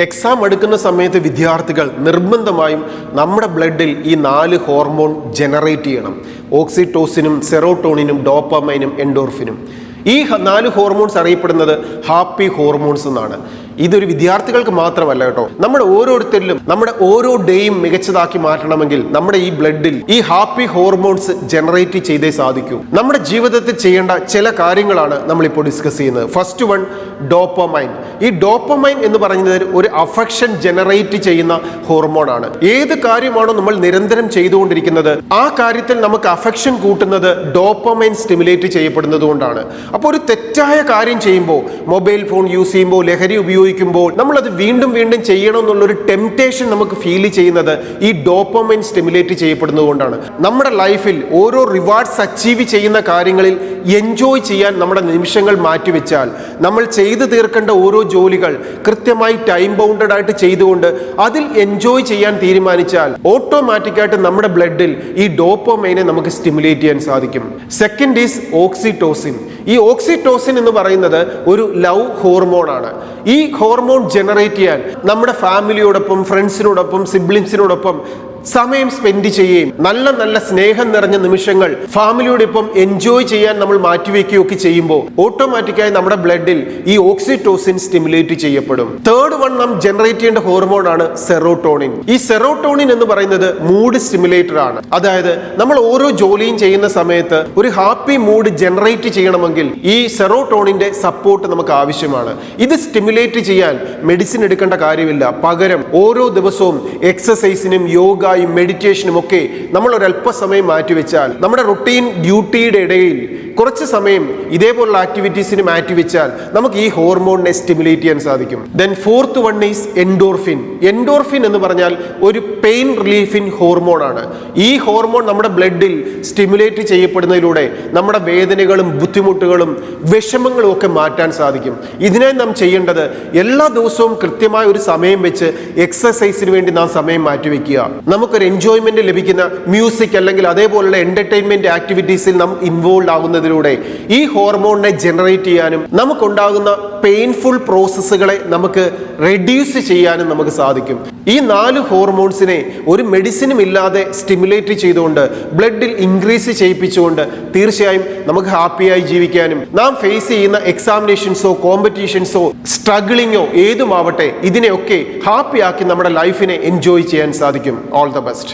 Exam എടുക്കുന്ന സമയത്ത് വിദ്യാർത്ഥികൾ നിർബന്ധമായും നമ്മുടെ ബ്ലഡിൽ ഈ 4 ഹോർമോൺ ജനറേറ്റ് ചെയ്യണം. ഓക്സിറ്റോസിനും, സെറോട്ടോണിനും, ഡോപ്പമൈനും, എൻഡോർഫിനും. ഈ 4 ഹോർമോൺസ് അറിയപ്പെടുന്നത് ഹാപ്പി ഹോർമോൺസ് എന്നാണ്. ഇതൊരു വിദ്യാർത്ഥികൾക്ക് മാത്രമല്ല കേട്ടോ, നമ്മുടെ ഓരോരുത്തരിലും നമ്മുടെ ഓരോ ഡേയും മികച്ചതാക്കി മാറ്റണമെങ്കിൽ നമ്മുടെ ഈ ബ്ലഡിൽ ഈ ഹാപ്പി ഹോർമോൺസ് ജനറേറ്റ് ചെയ്തേ സാധിക്കൂ. നമ്മുടെ ജീവിതത്തിൽ ചെയ്യേണ്ട ചില കാര്യങ്ങളാണ് നമ്മളിപ്പോൾ ഡിസ്കസ് ചെയ്യുന്നത്. First one, dopamine. ഈ ഡോപ്പമൈൻ എന്ന് പറയുന്നത് ഒരു അഫെക്ഷൻ ജനറേറ്റ് ചെയ്യുന്ന ഹോർമോണാണ്. ഏത് കാര്യമാണോ നമ്മൾ നിരന്തരം ചെയ്തുകൊണ്ടിരിക്കുന്നത് ആ കാര്യത്തിൽ നമുക്ക് അഫെക്ഷൻ കൂട്ടുന്നത് ഡോപ്പമൈൻ സ്റ്റിമുലേറ്റ് ചെയ്യപ്പെടുന്നത് കൊണ്ടാണ്. അപ്പോൾ ഒരു തെറ്റായ കാര്യം ചെയ്യുമ്പോൾ, മൊബൈൽ ഫോൺ യൂസ് ചെയ്യുമ്പോൾ, ലഹരി ഉപയോഗിക്കുമ്പോൾ നമ്മളത് വീണ്ടും വീണ്ടും ചെയ്യണം എന്നുള്ളൊരു ടെംപ്റ്റേഷൻ നമുക്ക് ഫീൽ ചെയ്യുന്നത് ഈ ഡോപ്പമൈൻ സ്റ്റിമുലേറ്റ് ചെയ്യപ്പെടുന്നത് കൊണ്ടാണ്. നമ്മുടെ ലൈഫിൽ ഓരോ റിവാർഡ്സ് അച്ചീവ് ചെയ്യുന്ന കാര്യങ്ങളിൽ എൻജോയ് ചെയ്യാൻ നമ്മുടെ നിമിഷങ്ങൾ മാറ്റിവെച്ചാൽ, നമ്മൾ ചെയ്തു തീർക്കേണ്ട ഓരോ ജോലികൾ കൃത്യമായി ടൈം ബൗണ്ടഡ് ആയിട്ട് ചെയ്തുകൊണ്ട് അതിൽ എൻജോയ് ചെയ്യാൻ തീരുമാനിച്ചാൽ ഓട്ടോമാറ്റിക്കായിട്ട് നമ്മുടെ ബ്ലഡിൽ ഈ ഡോപ്പമൈനെ നമുക്ക് സ്റ്റിമുലേറ്റ് ചെയ്യാൻ സാധിക്കും. Second is oxytocin. ഈ ഓക്സിറ്റോസിൻ എന്ന് പറയുന്നത് ഒരു ലവ് ഹോർമോൺ ആണ്. ഈ ഹോർമോൺ ജനറേറ്റ് ചെയ്യാൻ നമ്മുടെ ഫാമിലിയോടൊപ്പം, ഫ്രണ്ട്സിനോടൊപ്പം, സിബ്ലിങ്സിനോടൊപ്പം സമയം സ്പെൻഡ് ചെയ്യുകയും നല്ല നല്ല സ്നേഹം നിറഞ്ഞ നിമിഷങ്ങൾ ഫാമിലിയോടൊപ്പം എൻജോയ് ചെയ്യാൻ നമ്മൾ മാറ്റിവെക്കുകയൊക്കെ ചെയ്യുമ്പോൾ ഓട്ടോമാറ്റിക്കായി നമ്മുടെ ബ്ലഡിൽ ഈ ഓക്സിറ്റോസിൻ സ്റ്റിമുലേറ്റ് ചെയ്യപ്പെടും. തേർഡ് വൺ നാം ജനറേറ്റ് ചെയ്യേണ്ട ഹോർമോൺ ആണ് സെറോട്ടോണിൻ. ഈ സെറോട്ടോണിൻ എന്ന് പറയുന്നത് മൂഡ് സ്റ്റിമുലേറ്റർ ആണ്. അതായത് നമ്മൾ ഓരോ ജോലിയും ചെയ്യുന്ന സമയത്ത് ഒരു ഹാപ്പി മൂഡ് ജനറേറ്റ് ചെയ്യണമെങ്കിൽ ഈ സെറോട്ടോണിന്റെ സപ്പോർട്ട് നമുക്ക് ആവശ്യമാണ്. ഇത് സ്റ്റിമുലേറ്റ് ചെയ്യാൻ മെഡിസിൻ എടുക്കേണ്ട കാര്യമില്ല. പകരം ഓരോ ദിവസവും എക്സസൈസിനും യോഗ മെഡിറ്റേഷനും ഒക്കെ നമ്മൾ ഒരല്പസമയം മാറ്റിവെച്ചാൽ, നമ്മുടെ റുട്ടീൻ ഡ്യൂട്ടിയുടെ ഇടയിൽ കുറച്ച് സമയം ഇതേപോലുള്ള ആക്ടിവിറ്റീസിന് മാറ്റിവെച്ചാൽ നമുക്ക് ഈ ഹോർമോണിനെ സ്റ്റിമുലേറ്റ് ചെയ്യാൻ സാധിക്കും. Then fourth one is endorphin. Endorphin എന്ന് പറഞ്ഞാൽ ഒരു പെയിൻ റിലീഫിംഗ് ഹോർമോൺ ആണ്. ഈ ഹോർമോൺ നമ്മുടെ ബ്ലഡിൽ സ്റ്റിമുലേറ്റ് ചെയ്യപ്പെടുന്നതിലൂടെ നമ്മുടെ വേദനകളും ബുദ്ധിമുട്ടുകളും വിഷമങ്ങളും ഒക്കെ മാറ്റാൻ സാധിക്കും. ഇതിനായി നാം ചെയ്യേണ്ടത് എല്ലാ ദിവസവും കൃത്യമായ ഒരു സമയം വെച്ച് എക്സസൈസിന് വേണ്ടി നാം സമയം മാറ്റിവെക്കുക. നമുക്കൊരു എൻജോയ്മെന്റ് ലഭിക്കുന്ന മ്യൂസിക് അല്ലെങ്കിൽ അതേപോലുള്ള എന്റർടൈൻമെന്റ് ആക്ടിവിറ്റീസിൽ നാം ഇൻവോൾവ് ആകുന്നതിലൂടെ ഈ ഹോർമോണിനെ ജനറേറ്റ് ചെയ്യാനും നമുക്കുണ്ടാകുന്ന പെയിൻഫുൾ പ്രോസസ്സുകളെ നമുക്ക് റെഡ്യൂസ് ചെയ്യാനും നമുക്ക് സാധിക്കും. ഈ 4 ഹോർമോൺസിനെ ഒരു മെഡിസിനും ഇല്ലാതെ സ്റ്റിമുലേറ്റ് ചെയ്തുകൊണ്ട് ബ്ലഡിൽ ഇൻക്രീസ് ചെയ്യിപ്പിച്ചുകൊണ്ട് തീർച്ചയായും നമുക്ക് ഹാപ്പിയായി ജീവിക്കാനും നാം ഫേസ് ചെയ്യുന്ന എക്സാമിനേഷൻസോ കോമ്പറ്റീഷൻസോ സ്ട്രഗിളിങ്ങോ ഏതുമാവട്ടെ ഇതിനെയൊക്കെ ഹാപ്പിയാക്കി നമ്മുടെ ലൈഫിനെ എൻജോയ് ചെയ്യാൻ സാധിക്കും. All the best.